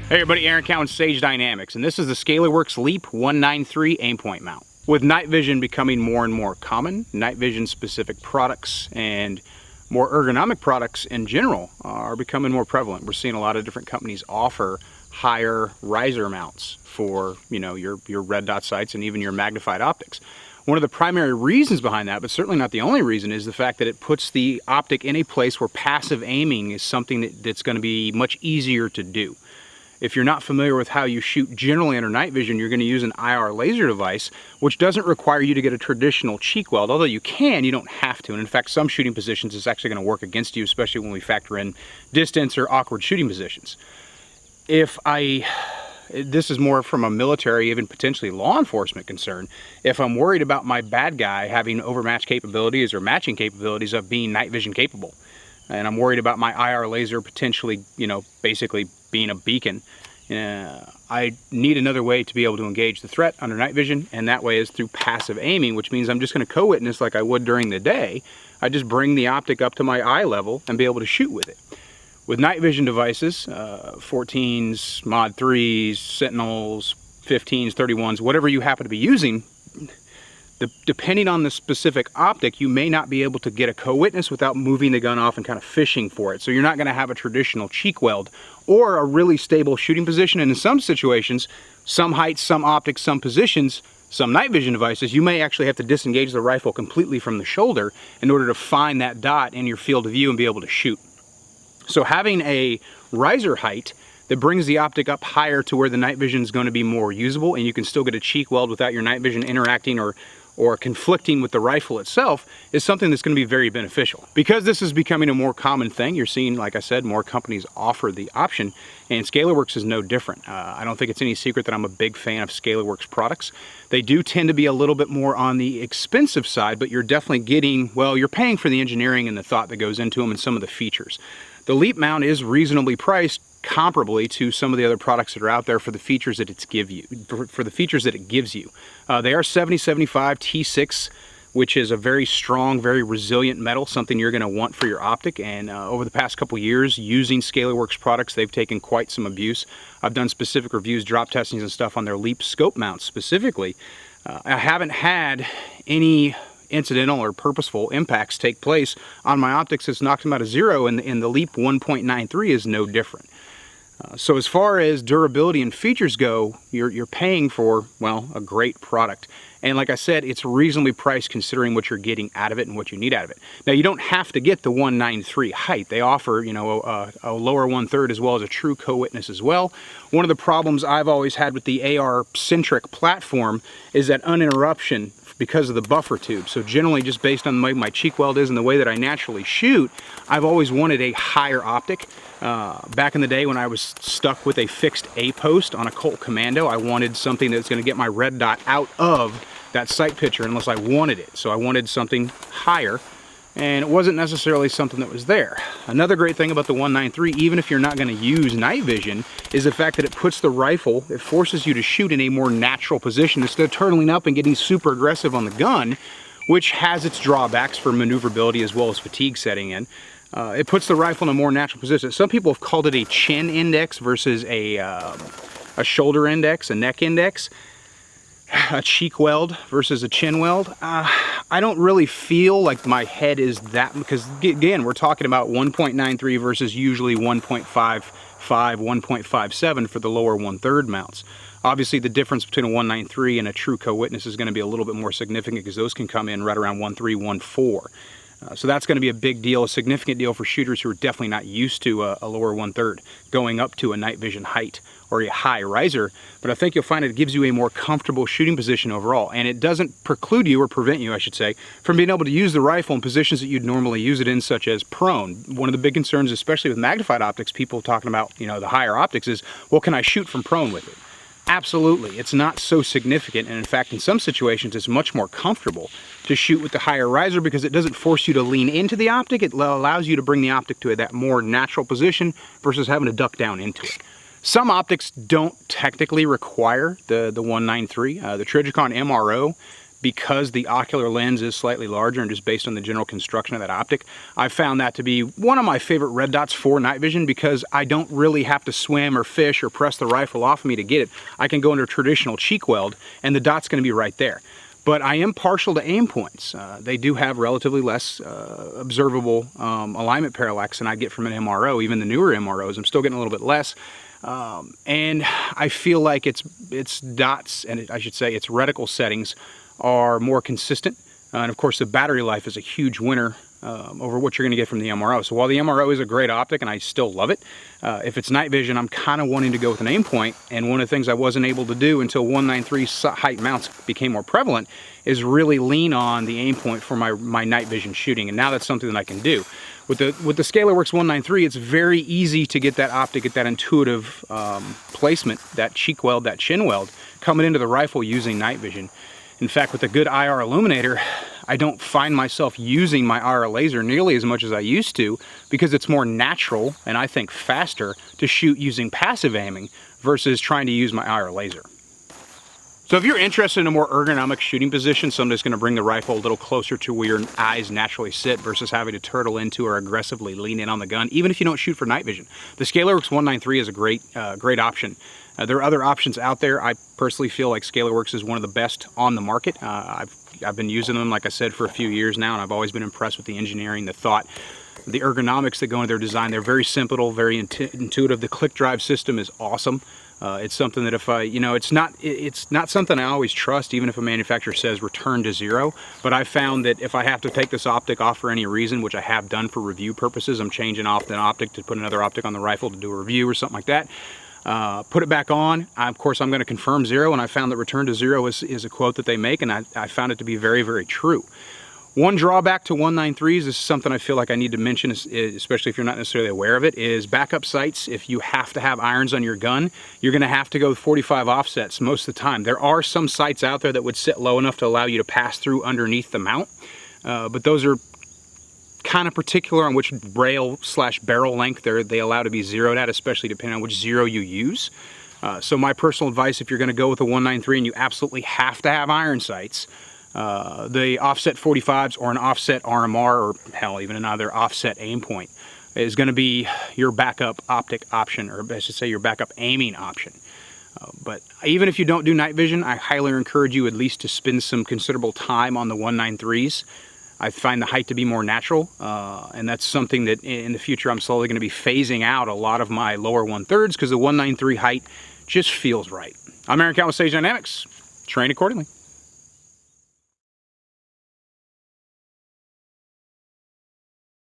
Hey everybody, Aaron Cowan, Sage Dynamics, and this is the Scalarworks Leap 193 Aimpoint mount. With night vision becoming more and more common, night vision specific products and more ergonomic products in general are becoming more prevalent. We're seeing a lot of different companies offer higher riser mounts for, you know, your red dot sights and even your magnified optics. One of the primary reasons behind that, but certainly not the only reason, is the fact that it puts the optic in a place where passive aiming is something that's going to be much easier to do. If you're not familiar with how you shoot generally under night vision, you're going to use an IR laser device, which doesn't require you to get a traditional cheek weld. Although you can, you don't have to. And in fact, some shooting positions it's actually going to work against you, especially when we factor in distance or awkward shooting positions. This is more from a military, even potentially law enforcement concern. If I'm worried about my bad guy having overmatch capabilities or matching capabilities of being night vision capable, and I'm worried about my IR laser potentially, you know, basically being a beacon, I need another way to be able to engage the threat under night vision, and that way is through passive aiming, which means I'm just going to co-witness like I would during the day. I just bring the optic up to my eye level and be able to shoot with it. With night vision devices, 14s, Mod 3s, Sentinels, 15s, 31s, whatever you happen to be using, depending on the specific optic, you may not be able to get a co-witness without moving the gun off and kind of fishing for it. So you're not going to have a traditional cheek weld or a really stable shooting position. And in some situations, some heights, some optics, some positions, some night vision devices, you may actually have to disengage the rifle completely from the shoulder in order to find that dot in your field of view and be able to shoot. So having a riser height that brings the optic up higher to where the night vision is going to be more usable, and you can still get a cheek weld without your night vision interacting or conflicting with the rifle itself, is something that's going to be very beneficial. Because this is becoming a more common thing, you're seeing, like I said, more companies offer the option, and Scalarworks is no different. I don't think it's any secret that I'm a big fan of Scalarworks products. They do tend to be a little bit more on the expensive side, but you're definitely getting, well, you're paying for the engineering and the thought that goes into them and some of the features. The Leap mount is reasonably priced comparably to some of the other products that are out there for the features that it gives you. They are 7075 T6, which is a very strong, very resilient metal, something you're going to want for your optic. And over the past couple years, using Scalarworks products, they've taken quite some abuse. I've done specific reviews, drop testings and stuff on their Leap scope mounts specifically. I haven't had any incidental or purposeful impacts take place on my optics. It's knocked them out of zero, and the Leap 1.93 is no different. So as far as durability and features go, you're paying for, well, a great product. And like I said, it's reasonably priced considering what you're getting out of it and what you need out of it. Now, you don't have to get the 193 height. They offer, you know, a lower 1/3 as well as a true co-witness as well. One of the problems I've always had with the AR-centric platform is that uninterruption because of the buffer tube. So generally, just based on the way my cheek weld is and the way that I naturally shoot, I've always wanted a higher optic. Back in the day when I was stuck with a fixed A post on a Colt Commando, I wanted something that's going to get my red dot out of that sight picture unless I wanted it. So I wanted something higher, and it wasn't necessarily something that was there. Another great thing about the 193, even if you're not going to use night vision, is the fact that it puts the rifle, it forces you to shoot in a more natural position instead of turtling up and getting super aggressive on the gun, which has its drawbacks for maneuverability as well as fatigue setting in. It puts the rifle in a more natural position. Some people have called it a chin index versus a shoulder index, a neck index, a cheek weld versus a chin weld. I don't really feel like my head is that, because again, we're talking about 1.93 versus usually 1.55, 1.57 for the lower 1/3 mounts. Obviously, the difference between a 193 and a true co-witness is going to be a little bit more significant because those can come in right around 1.3, 1.4. So that's going to be a big deal, a significant deal for shooters who are definitely not used to a lower 1/3 going up to a night vision height or a high riser. But I think you'll find it gives you a more comfortable shooting position overall, and it doesn't preclude you, or prevent you I should say, from being able to use the rifle in positions that you'd normally use it in, such as prone. One of the big concerns, especially with magnified optics, people talking about, you know, the higher optics, is, well, can I shoot from prone with it? Absolutely, it's not so significant, and in fact in some situations it's much more comfortable to shoot with the higher riser because it doesn't force you to lean into the optic. It allows you to bring the optic to that more natural position versus having to duck down into it. Some optics don't technically require the 193. The Trijicon MRO, because the ocular lens is slightly larger and just based on the general construction of that optic, I found that to be one of my favorite red dots for night vision because I don't really have to swim or fish or press the rifle off of me to get it. I can go into a traditional cheek weld and the dot's going to be right there. But I am partial to Aimpoints. They do have relatively less observable alignment parallax than I get from an MRO. Even the newer MROs, I'm still getting a little bit less. And I feel like its dots, and I should say its reticle settings, are more consistent, and of course the battery life is a huge winner over what you're going to get from the MRO. So while the MRO is a great optic and I still love it, if it's night vision, I'm kind of wanting to go with an Aimpoint. And one of the things I wasn't able to do until 193 height mounts became more prevalent is really lean on the Aimpoint for my night vision shooting, and now that's something that I can do. With the Scalarworks 193, it's very easy to get that optic, get that intuitive placement, that cheek weld, that chin weld, coming into the rifle using night vision. In fact, with a good IR illuminator, I don't find myself using my IR laser nearly as much as I used to because it's more natural and I think faster to shoot using passive aiming versus trying to use my IR laser. So if you're interested in a more ergonomic shooting position, so I'm just going to bring the rifle a little closer to where your eyes naturally sit versus having to turtle into or aggressively lean in on the gun, even if you don't shoot for night vision, the Scalarworks 193 is a great option. There are other options out there. I personally feel like Scalarworks is one of the best on the market. I've been using them, like I said, for a few years now, and I've always been impressed with the engineering, the thought, the ergonomics that go into their design. They're very simple, very intuitive. The click drive system is awesome. It's something that if it's not something I always trust, even if a manufacturer says return to zero, but I found that if I have to take this optic off for any reason, which I have done for review purposes, I'm changing off an optic to put another optic on the rifle to do a review or something like that, put it back on. Of course, I'm going to confirm zero, and I found that return to zero is a quote that they make, and I found it to be very, very true. One drawback to 193s, this is something I feel like I need to mention, especially if you're not necessarily aware of it, is backup sights. If you have to have irons on your gun, you're going to have to go with 45 offsets most of the time. There are some sights out there that would sit low enough to allow you to pass through underneath the mount, but those are kind of particular on which rail/barrel length they allow to be zeroed at, especially depending on which zero you use. So my personal advice, if you're going to go with a 193 and you absolutely have to have iron sights, the offset 45s or an offset RMR, or hell, even another offset Aimpoint, is going to be your backup optic option, or I should say your backup aiming option. But even if you don't do night vision, I highly encourage you at least to spend some considerable time on the 193s. I find the height to be more natural, and that's something that in the future I'm slowly going to be phasing out a lot of my lower 1/3s because the 193 height just feels right. I'm Aaron Count with Sage Dynamics. Train accordingly.